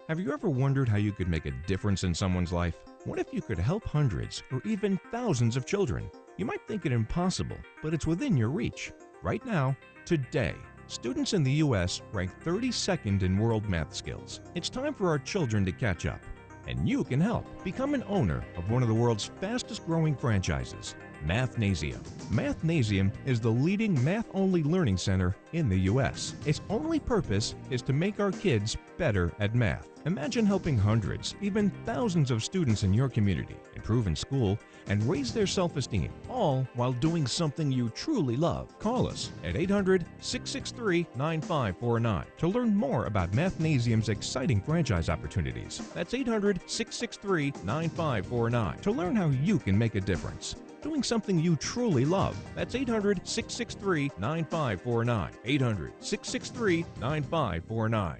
Have you ever wondered how you could make a difference in someone's life? What if you could help hundreds or even thousands of children? You might think it impossible, but it's within your reach. Right now, today, students in the U.S. rank 32nd in world math skills. It's time for our children to catch up. And you can help. Become an owner of one of the world's fastest growing franchises, Mathnasium. Mathnasium is the leading math-only learning center in the U.S. Its only purpose is to make our kids better at math. Imagine helping hundreds, even thousands of students in your community improve in school and raise their self-esteem, all while doing something you truly love. Call us at 800-663-9549 to learn more about Mathnasium's exciting franchise opportunities. That's 800-663-9549 to learn how you can make a difference. Doing something you truly love. That's 800-663-9549. 800-663-9549.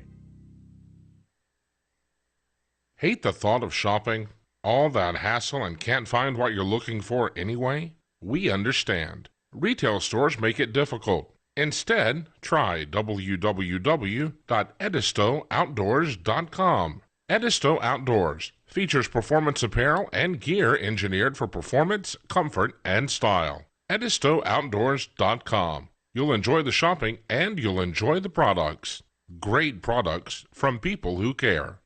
Hate the thought of shopping? All that hassle and can't find what you're looking for anyway? We understand. Retail stores make it difficult. Instead, try www.edistooutdoors.com. Edisto Outdoors features performance apparel and gear engineered for performance, comfort, and style. EdistoOutdoors.com. You'll enjoy the shopping and you'll enjoy the products. Great products from people who care.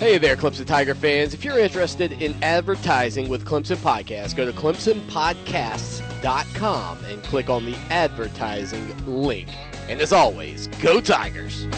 Hey there, Clemson Tiger fans. If you're interested in advertising with Clemson Podcasts, go to ClemsonPodcasts.com and click on the advertising link. And as always, go Tigers!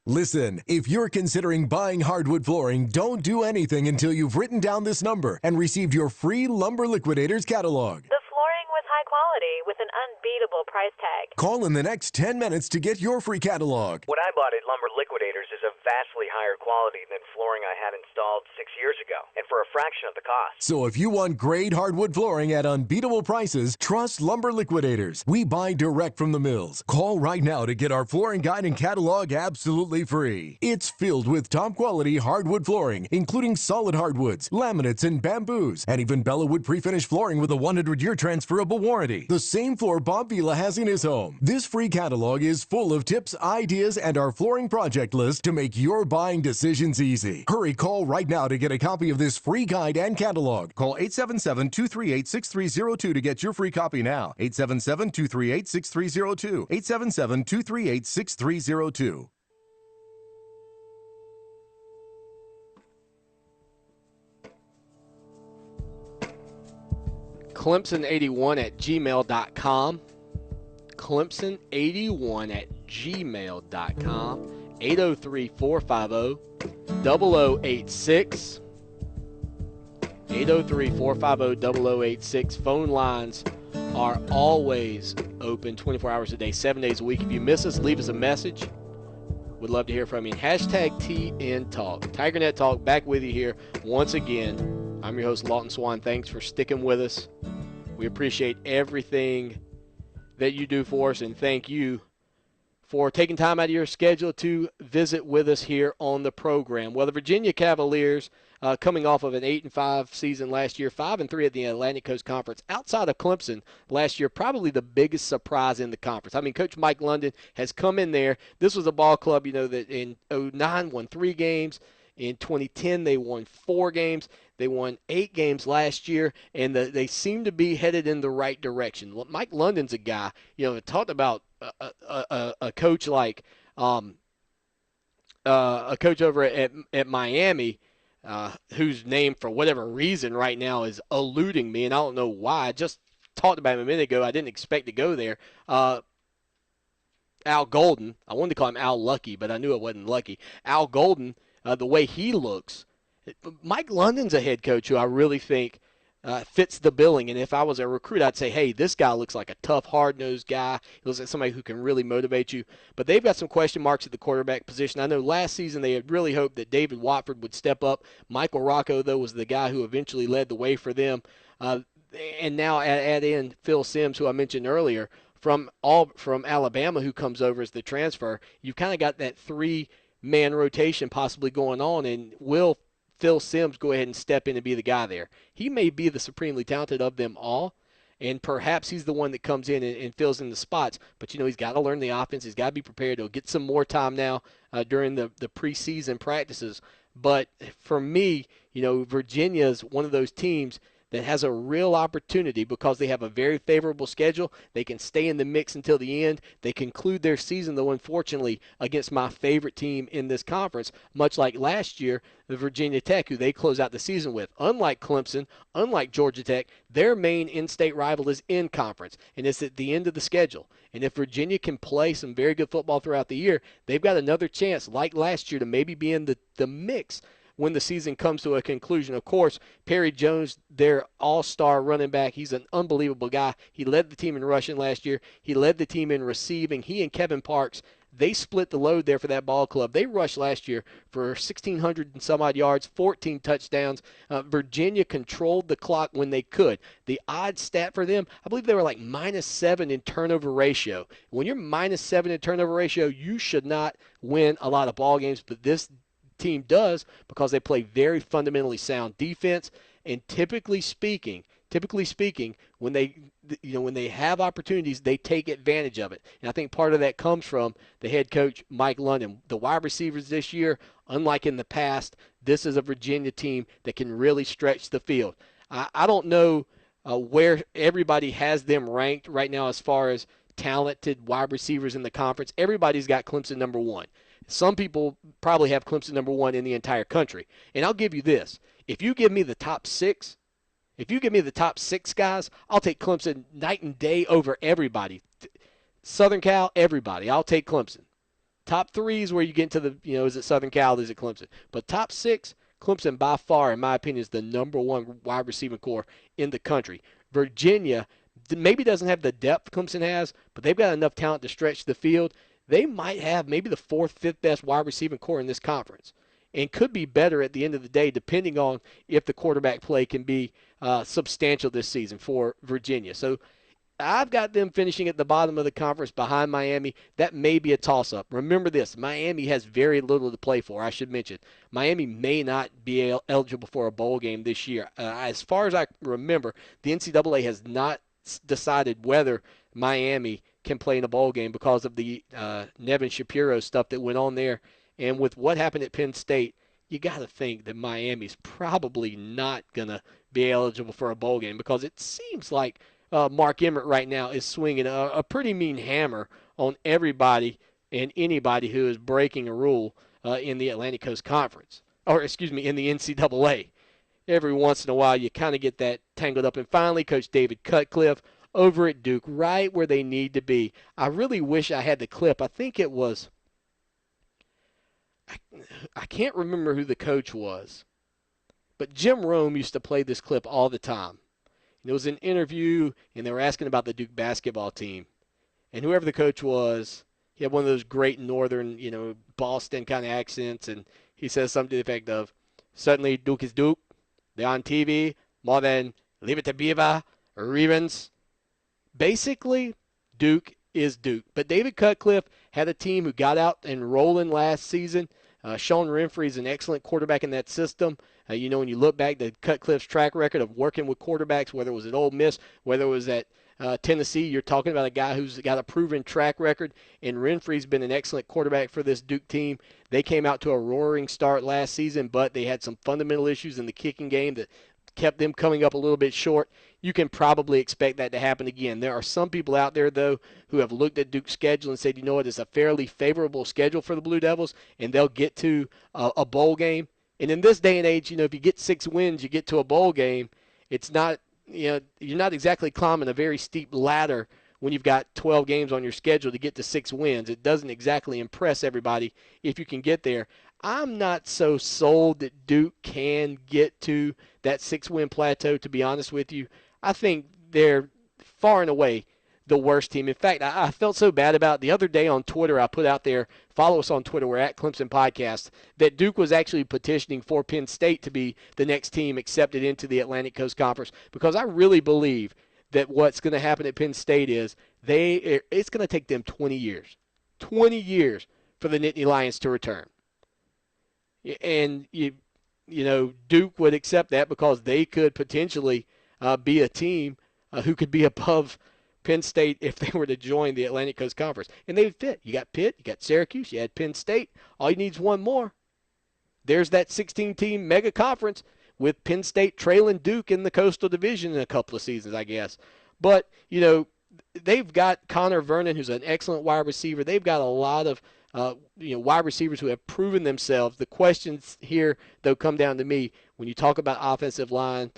Listen, if you're considering buying hardwood flooring, don't do anything until you've written down this number and received your free Lumber Liquidators catalog. The flooring with high quality with an unbeatable price tag. Call in the next 10 minutes to get your free catalog. What I bought at Lumber Liquidators is a vastly higher quality than flooring I had installed 6 years ago, and for a fraction of the cost. So if you want great hardwood flooring at unbeatable prices, trust Lumber Liquidators. We buy direct from the mills. Call right now to get our flooring guide and catalog absolutely free. It's filled with top quality hardwood flooring, including solid hardwoods, laminates, and bamboos, and even Bellawood pre-finished flooring with a 100-year transferable warranty. The same floor Bob Vila has in his home. This free catalog is full of tips, ideas, and our flooring project list to make your buying decisions easy. Hurry, call right now to get a copy of this free guide and catalog. Call 877-238-6302 to get your free copy now. 877-238-6302. 877-238-6302. Clemson81@gmail.com. Clemson81@gmail.com. 803-450-0086. 803-450-0086. Phone lines are always open 24 hours a day, 7 days a week. If you miss us, leave us a message. We'd love to hear from you. Hashtag TN Talk. TigerNet Talk back with you here once again. I'm your host, Lawton Swan. Thanks for sticking with us. We appreciate everything that you do for us, and thank you for taking time out of your schedule to visit with us here on the program. Well, the Virginia Cavaliers, coming off of an 8-5 season last year, 5-3 at the Atlantic Coast Conference, outside of Clemson last year, probably the biggest surprise in the conference. I mean, Coach Mike London has come in there. This was a ball club, that in 2009 won 3 games. In 2010, they won 4 games. They won 8 games last year, and they seem to be headed in the right direction. Mike London's a guy, talked about a coach like a coach over at Miami, whose name for whatever reason right now is eluding me, and I don't know why. I just talked about him a minute ago. I didn't expect to go there. Al Golden. I wanted to call him Al Lucky, but I knew it wasn't Lucky. Al Golden. The way he looks, Mike London's a head coach who I really think fits the billing. And if I was a recruit, I'd say, hey, this guy looks like a tough, hard-nosed guy. He looks like somebody who can really motivate you. But they've got some question marks at the quarterback position. I know last season they had really hoped that David Watford would step up. Michael Rocco, though, was the guy who eventually led the way for them. And now add in Phil Simms, who I mentioned earlier, from Alabama, who comes over as the transfer. You've kind of got that 3-man rotation possibly going on, and will Phil Simms go ahead and step in and be the guy there? He may be the supremely talented of them all, and perhaps he's the one that comes in and fills in the spots. But, he's got to learn the offense. He's got to be prepared. He'll get some more time now during the preseason practices. But for me, Virginia's one of those teams that has a real opportunity because they have a very favorable schedule. They can stay in the mix until the end. They conclude their season, though, unfortunately, against my favorite team in this conference, much like last year, the Virginia Tech, who they close out the season with. Unlike Clemson, unlike Georgia Tech, their main in-state rival is in conference, and it's at the end of the schedule. And if Virginia can play some very good football throughout the year, they've got another chance, like last year, to maybe be in the mix when the season comes to a conclusion. Of course, Perry Jones, their all-star running back, he's an unbelievable guy. He led the team in rushing last year. He led the team in receiving. He and Kevin Parks, they split the load there for that ball club. They rushed last year for 1,600 and some odd yards, 14 touchdowns. Virginia controlled the clock when they could. The odd stat for them, I believe they were like -7 in turnover ratio. When you're -7 in turnover ratio, you should not win a lot of ball games, but this team does because they play very fundamentally sound defense. And typically speaking, typically speaking, when they have opportunities, they take advantage of it. And I think part of that comes from the head coach, Mike London. The wide receivers this year, unlike in the past, this is a Virginia team that can really stretch the field. I don't know where everybody has them ranked right now as far as talented wide receivers in the conference. Everybody's got Clemson number one. Some people probably have Clemson number one in the entire country. And I'll give you this. If you give me the top six guys, I'll take Clemson night and day over everybody. Southern Cal, everybody. I'll take Clemson. Top three is where you get into the, is it Southern Cal, is it Clemson? But top six, Clemson by far, in my opinion, is the number one wide receiving core in the country. Virginia maybe doesn't have the depth Clemson has, but they've got enough talent to stretch the field. They might have maybe the fourth, fifth best wide receiving core in this conference, and could be better at the end of the day, depending on if the quarterback play can be substantial this season for Virginia. So I've got them finishing at the bottom of the conference behind Miami. That may be a toss-up. Remember this, Miami has very little to play for, I should mention. Miami may not be eligible for a bowl game this year. As far as I remember, the NCAA has not decided whether Miami can play in a bowl game because of the Nevin Shapiro stuff that went on there. And with what happened at Penn State, you got to think that Miami's probably not going to be eligible for a bowl game, because it seems like Mark Emmert right now is swinging a pretty mean hammer on everybody and anybody who is breaking a rule in the Atlantic Coast Conference, or in the NCAA. Every once in a while, you kind of get that tangled up. And finally, Coach David Cutcliffe over at Duke, right where they need to be. I really wish I had the clip. I think it was, I can't remember who the coach was, but Jim Rome used to play this clip all the time. And it was an interview, and they were asking about the Duke basketball team. And whoever the coach was, he had one of those great northern, Boston kind of accents, and he says something to the effect of, "Certainly Duke is Duke. They're on TV more than Liberty Beaver or Ravens." Basically, Duke is Duke. But David Cutcliffe had a team who got out and rolling last season. Sean Renfrey is an excellent quarterback in that system. When you look back to Cutcliffe's track record of working with quarterbacks, whether it was at Ole Miss, whether it was at Tennessee, you're talking about a guy who's got a proven track record, and Renfrey's been an excellent quarterback for this Duke team. They came out to a roaring start last season, but they had some fundamental issues in the kicking game that kept them coming up a little bit short. You can probably expect that to happen again. There are some people out there, though, who have looked at Duke's schedule and said, it's a fairly favorable schedule for the Blue Devils, and they'll get to a bowl game. And in this day and age, if you get 6 wins, you get to a bowl game. It's not, you're not exactly climbing a very steep ladder when you've got 12 games on your schedule to get to 6 wins. It doesn't exactly impress everybody if you can get there. I'm not so sold that Duke can get to that 6-win plateau, to be honest with you. I think they're far and away the worst team. In fact, I felt so bad about it. The other day on Twitter, I put out there, follow us on Twitter, we're at Clemson Podcast, that Duke was actually petitioning for Penn State to be the next team accepted into the Atlantic Coast Conference, because I really believe that what's going to happen at Penn State is it's going to take them 20 years for the Nittany Lions to return. And, Duke would accept that because they could potentially be a team who could be above Penn State if they were to join the Atlantic Coast Conference. And they would fit. You got Pitt, you got Syracuse, you had Penn State. All you need is one more. There's that 16-team mega conference with Penn State trailing Duke in the Coastal Division in a couple of seasons, I guess. But, they've got Connor Vernon, who's an excellent wide receiver. They've got a lot of wide receivers who have proven themselves. The questions here, though, come down to me. When you talk about offensive line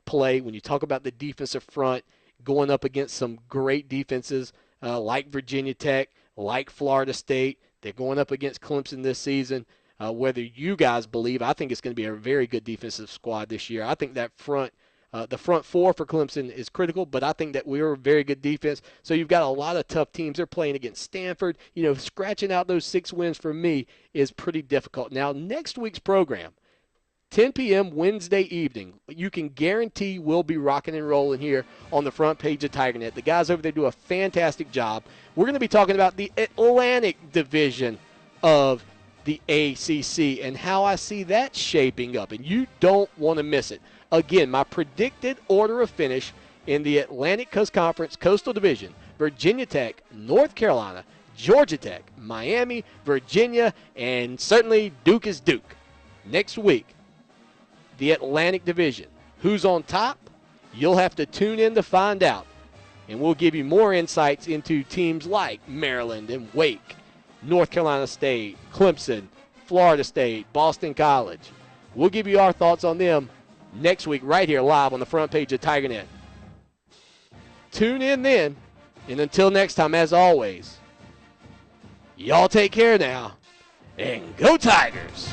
play, when you talk about the defensive front, going up against some great defenses like Virginia Tech, like Florida State. They're going up against Clemson this season. Whether you guys believe, I think it's going to be a very good defensive squad this year. I think that the front four for Clemson is critical, but I think that we're a very good defense. So you've got a lot of tough teams. They're playing against Stanford. Scratching out those 6 wins for me is pretty difficult. Now, next week's program, 10 p.m. Wednesday evening, you can guarantee we'll be rocking and rolling here on the front page of TigerNet. The guys over there do a fantastic job. We're going to be talking about the Atlantic Division of the ACC and how I see that shaping up, and you don't want to miss it. Again, my predicted order of finish in the Atlantic Coast Conference Coastal Division: Virginia Tech, North Carolina, Georgia Tech, Miami, Virginia, and certainly Duke is Duke. Next week, the Atlantic Division. Who's on top? You'll have to tune in to find out. And we'll give you more insights into teams like Maryland and Wake, North Carolina State, Clemson, Florida State, Boston College. We'll give you our thoughts on them next week right here live on the front page of TigerNet. Tune in then. And until next time, as always, y'all take care now. And go Tigers!